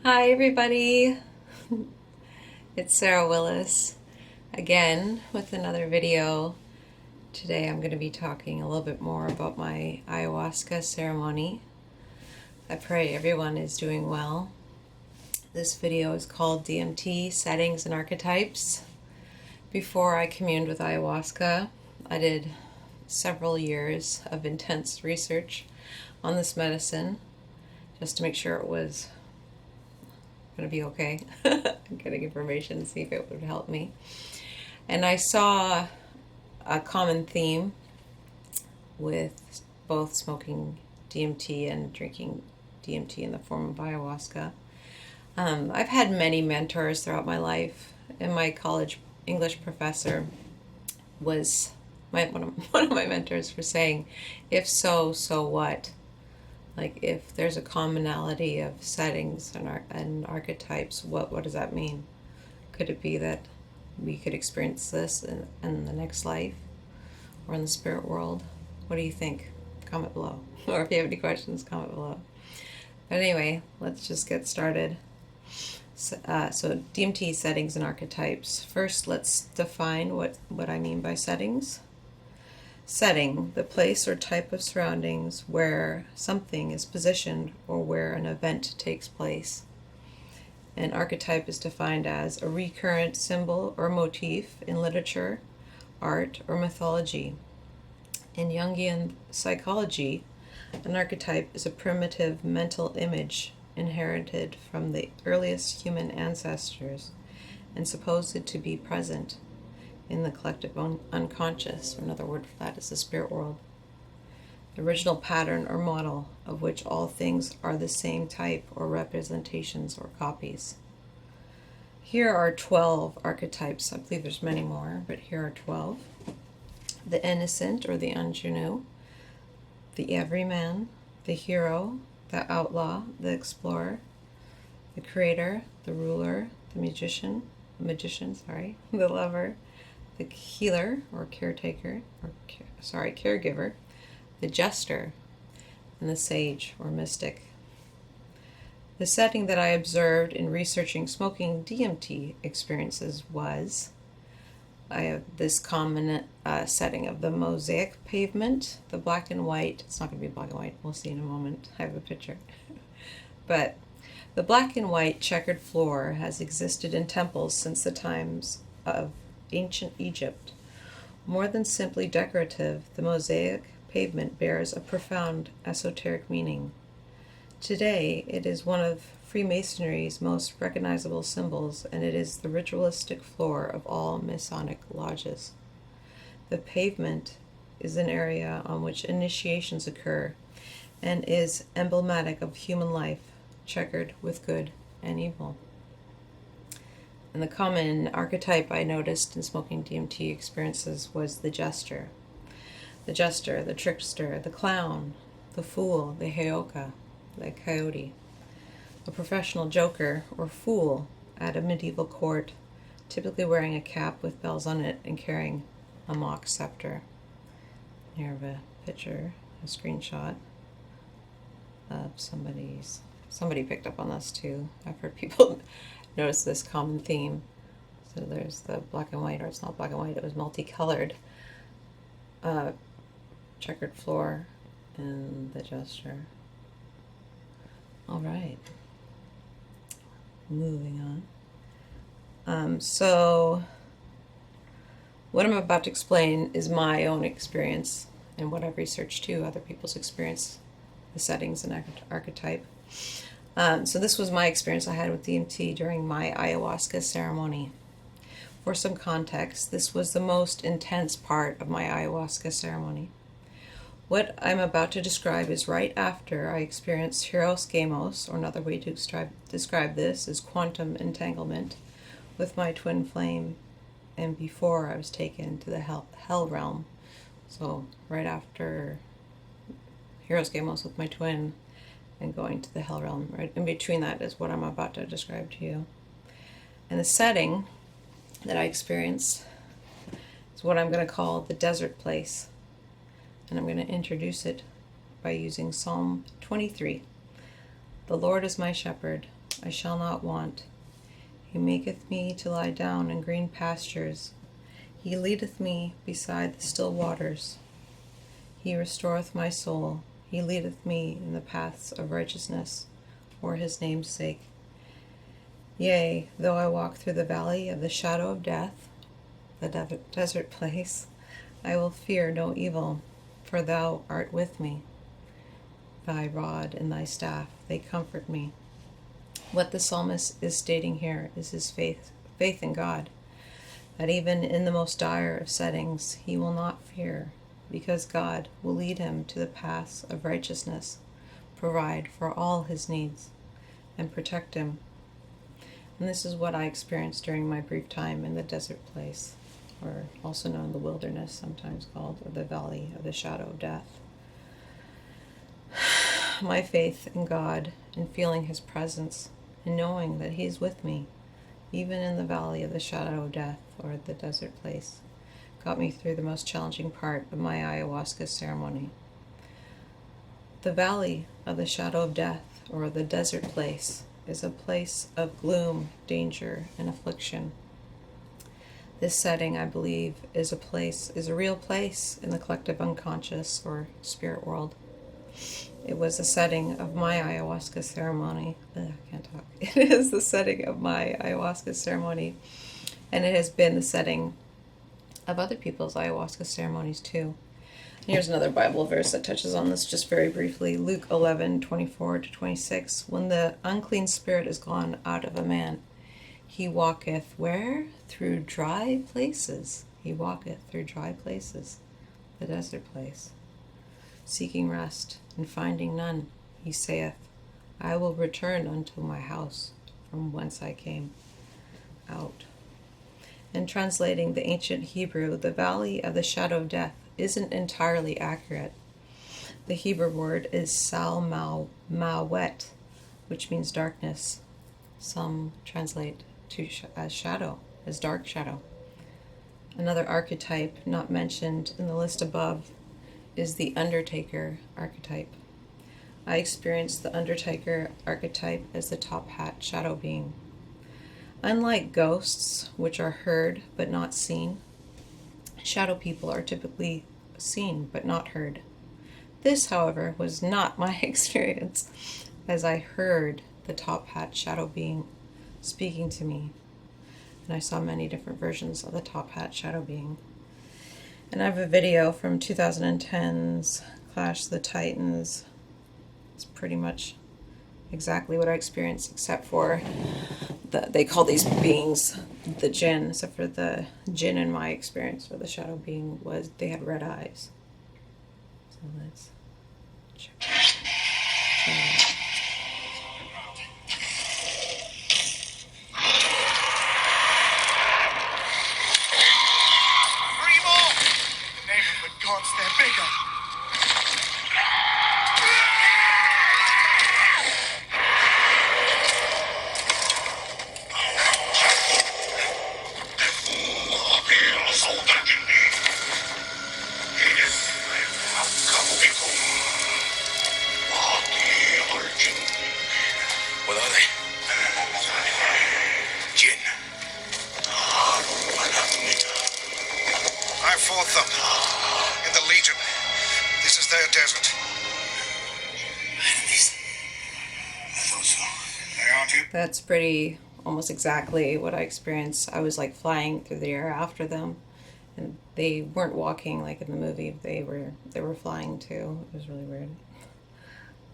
Hi, everybody. It's Sarah Willis again with another video. Today I'm going to be talking a little bit more about my ayahuasca ceremony. I pray everyone is doing well. This video is called DMT Settings and Archetypes. Before I communed with ayahuasca, I did several years of intense research on this medicine just to make sure it was going to be okay. I'm getting information to see if it would help me. And I saw a common theme with both smoking DMT and drinking DMT in the form of ayahuasca. I've had many mentors throughout my life, and my college English professor was one of my mentors for saying, if so, so what? Like, if there's a commonality of settings and archetypes, what does that mean? Could it be that we could experience this in the next life or in the spirit world? What do you think? Comment below. Or if you have any questions, comment below. But anyway, let's just get started. So DMT settings and archetypes. First, let's define what I mean by settings. Setting, the place or type of surroundings where something is positioned or where an event takes place. An archetype is defined as a recurrent symbol or motif in literature, art, or mythology. In Jungian psychology, an archetype is a primitive mental image inherited from the earliest human ancestors and supposed to be present in the collective unconscious, or another word for that is the spirit world. The original pattern or model of which all things are the same type or representations or copies. Here are 12 archetypes. I believe there's many more, but here are 12. The innocent or the ingenue, the everyman, the hero, the outlaw, the explorer, the creator, the ruler, the magician, the lover, the healer or caretaker, caregiver, the jester, and the sage or mystic. The setting that I observed in researching smoking DMT experiences was, I have this common setting of the Mosaic Pavement, the black and white. It's not going to be black and white. We'll see in a moment. I have a picture. But the black and white checkered floor has existed in temples since the times of ancient Egypt. More than simply decorative, the Mosaic Pavement bears a profound esoteric meaning. Today, it is one of Freemasonry's most recognizable symbols, and it is the ritualistic floor of all Masonic lodges. The pavement is an area on which initiations occur and is emblematic of human life, checkered with good and evil. And the common archetype I noticed in smoking DMT experiences was the jester. The jester, the trickster, the clown, the fool, the heyoka, the coyote. A professional joker or fool at a medieval court, typically wearing a cap with bells on it and carrying a mock scepter. Here I have a picture, a screenshot of somebody picked up on this too. I've heard people notice this common theme. So there's the black and white, or it's not black and white, it was multicolored checkered floor and the jester. All right, moving on. So what I'm about to explain is my own experience and what I've researched too, other people's experience, the settings and archetype. So this was my experience I had with DMT during my ayahuasca ceremony. For some context, this was the most intense part of my ayahuasca ceremony. What I'm about to describe is right after I experienced Hieros Gamos, or another way to describe this is quantum entanglement, with my twin flame, and before I was taken to the hell realm. So right after Hieros Gamos with my twin, and going to the hell realm. Right in between that is what I'm about to describe to you. And the setting that I experienced is what I'm going to call the desert place. And I'm going to introduce it by using Psalm 23. The Lord is my shepherd, I shall not want. He maketh me to lie down in green pastures. He leadeth me beside the still waters. He restoreth my soul. He leadeth me in the paths of righteousness for his name's sake. Yea, though I walk through the valley of the shadow of death, the desert place, I will fear no evil, for thou art with me. Thy rod and thy staff, they comfort me. What the psalmist is stating here is his faith in God, that even in the most dire of settings, he will not fear, because God will lead him to the paths of righteousness, provide for all his needs, and protect him. And this is what I experienced during my brief time in the desert place, or also known the wilderness, sometimes called, or the valley of the shadow of death. My faith in God and feeling his presence and knowing that he's with me, even in the valley of the shadow of death, or the desert place, got me through the most challenging part of my ayahuasca ceremony. The valley of the shadow of death, or the desert place, is a place of gloom, danger, and affliction. This setting, I believe, is a real place in the collective unconscious or spirit world. It was the setting of my ayahuasca ceremony. I can't talk. It is the setting of my ayahuasca ceremony, and it has been the setting of other people's ayahuasca ceremonies too. Here's another Bible verse that touches on this just very briefly. Luke 11:24-26. When the unclean spirit is gone out of a man, he walketh where? Through dry places. He walketh through dry places, the desert place, seeking rest, and finding none. He saith, I will return unto my house, from whence I came out. In translating the ancient Hebrew, the valley of the shadow of death isn't entirely accurate. The Hebrew word is salmawet, which means darkness. Some translate as shadow, as dark shadow. Another archetype not mentioned in the list above is the Undertaker archetype. I experienced the Undertaker archetype as the top hat shadow being. Unlike ghosts, which are heard but not seen, shadow people are typically seen but not heard. This, however, was not my experience, as I heard the top hat shadow being speaking to me, and I saw many different versions of the top hat shadow being. And I have a video from 2010's Clash of the Titans. It's pretty much exactly what I experienced, except for they call these beings the jinn, except for the jinn in my experience, where the shadow being was, they had red eyes. So let's check it out. They're bigger. What are they? Jinn. I fought them in the Legion. This is their desert. I thought so. They aren't you? That's pretty almost exactly what I experienced. I was like flying through the air after them, and they weren't walking like in the movie. They were flying too. It was really weird.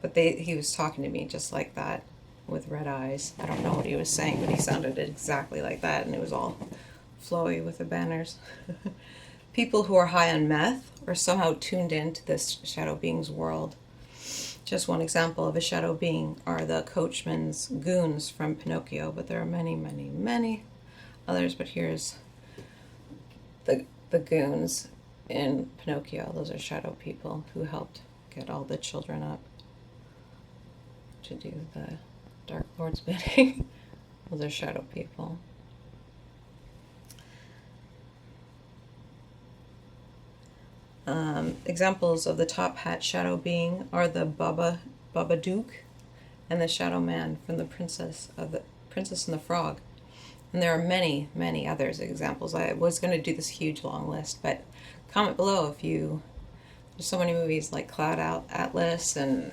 But he was talking to me just like that, with red eyes. I don't know what he was saying, but he sounded exactly like that, and it was all flowy with the banners. People who are high on meth are somehow tuned into this shadow being's world. Just one example of a shadow being are the coachman's goons from Pinocchio, but there are many, many, many others. But here's the goons in Pinocchio. Those are shadow people who helped get all the children up to do the Dark Lord's bidding. Those are shadow people. Examples of the top hat shadow being are the Babadook and the Shadow Man from the Princess and the Frog. And there are many, many others examples. I was going to do this huge long list, but comment below if you... There's so many movies like Cloud Atlas, and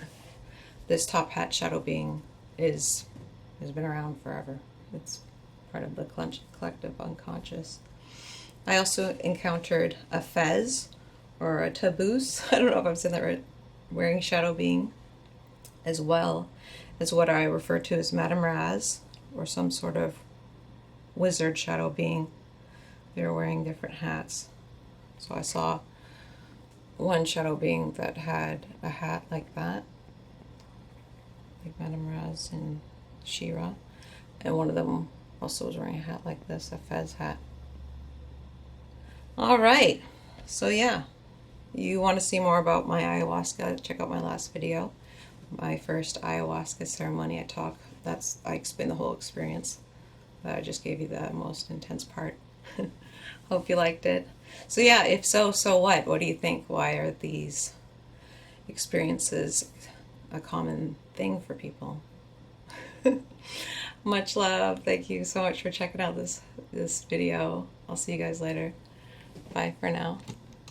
this top hat shadow being has been around forever. It's part of the collective unconscious. I also encountered a fez, or a taboos, I don't know if I'm saying that right, wearing shadow being, as well as what I refer to as Madame Raz, or some sort of wizard shadow being. They were wearing different hats. So I saw one shadow being that had a hat like that, like Madame Raz and Shira, and one of them also was wearing a hat like this, a fez hat. Alright, so yeah, you want to see more about my ayahuasca, check out my last video. My first ayahuasca ceremony, I explain the whole experience. But I just gave you the most intense part. Hope you liked it. So yeah, if so, so what? What do you think? Why are these experiences a common thing for people? Much love. Thank you so much for checking out this video. I'll see you guys later. Bye for now.